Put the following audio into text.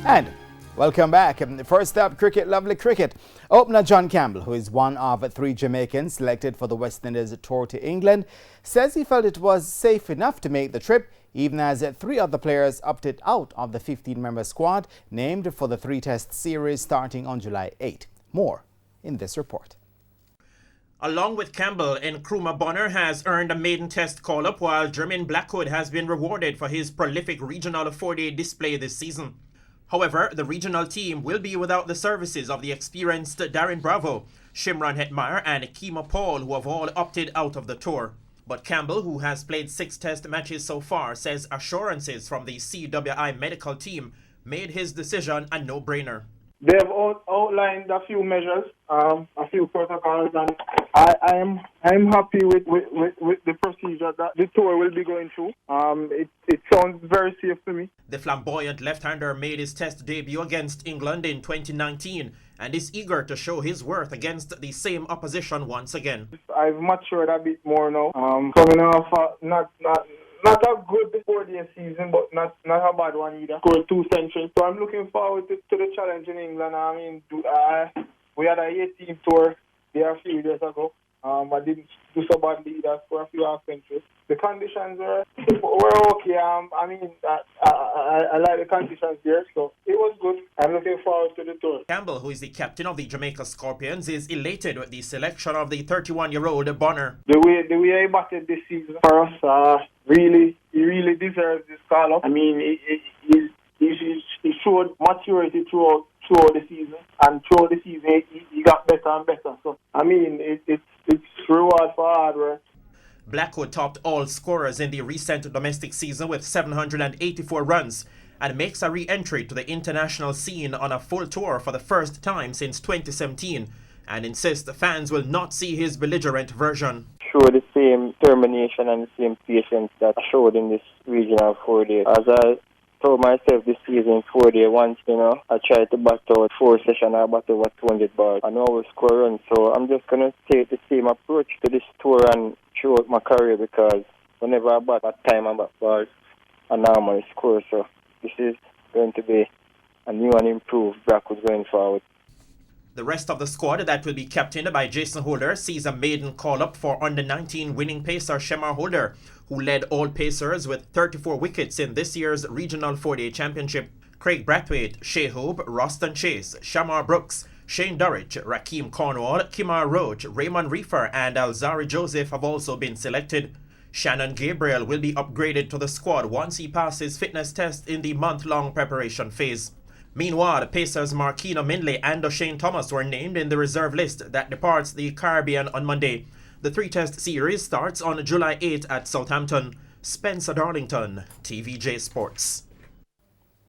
And welcome back. First up, cricket, lovely cricket. Opener John Campbell, who is one of 3 Jamaicans selected for the West Indies tour to England, says he felt it was safe enough to make the trip, even as 3 other players opted out of the 15-member squad named for the 3-test series starting on July 8. More in this report. Along with Campbell, Nkrumah Bonner has earned a maiden test call-up, while Jermaine Blackwood has been rewarded for his prolific regional 4-day display this season. However, the regional team will be without the services of the experienced Darren Bravo, Shimron Hetmyer and Kima Paul, who have all opted out of the tour. But Campbell, who has played 6 test matches so far, says assurances from the CWI medical team made his decision a no-brainer. They have outlined a few measures, a few protocols, and I am happy with the procedure that the tour will be going through. It sounds very safe to me. The flamboyant left-hander made his test debut against England in 2019 and is eager to show his worth against the same opposition once again. I've matured a bit more now. Coming off not a good 4-day season, but not a bad one either. Scored 2 centuries. So I'm looking forward to the challenge in England. I mean, we had a 8-team tour there a few years ago. I didn't do so badly either, for a few half centuries. The conditions were okay. I like the conditions there, so it was good. I'm looking forward to the tour. Campbell, who is the captain of the Jamaica Scorpions, is elated with the selection of the 31-year-old Bonner. The way he batted this season for us, he really deserves this call-up. I mean, he showed maturity throughout the season, and throughout the season he got better and better. So I mean, it's reward for hard work. Blackwood topped all scorers in the recent domestic season with 784 runs and makes a re-entry to the international scene on a full tour for the first time since 2017, and insists the fans will not see his belligerent version. Show the same determination and the same patience that I showed in this regional 4-day. As I told myself this season 4-day once, I tried to bat out 4 sessions, I bat over 200 balls. I know I will score runs, so I'm just going to take the same approach to this tour and throughout my career, because whenever I bat at time I bat balls, I normally score. So this is going to be a new and improved Blackwood going forward. The rest of the squad that will be captained by Jason Holder sees a maiden call-up for under-19 winning pacer Shemar Holder, who led all pacers with 34 wickets in this year's Regional 4-Day Championship. Craig Brathwaite, Shea Hope, Roston Chase, Shamar Brooks, Shane Durridge, Rakeem Cornwall, Kimar Roach, Raymond Reefer and Alzari Joseph have also been selected. Shannon Gabriel will be upgraded to the squad once he passes fitness test in the month-long preparation phase. Meanwhile, the Pacers Marquina Mindley and O'Shane Thomas were named in the reserve list that departs the Caribbean on Monday. The 3-test series starts on July 8 at Southampton. Spencer Darlington, TVJ Sports.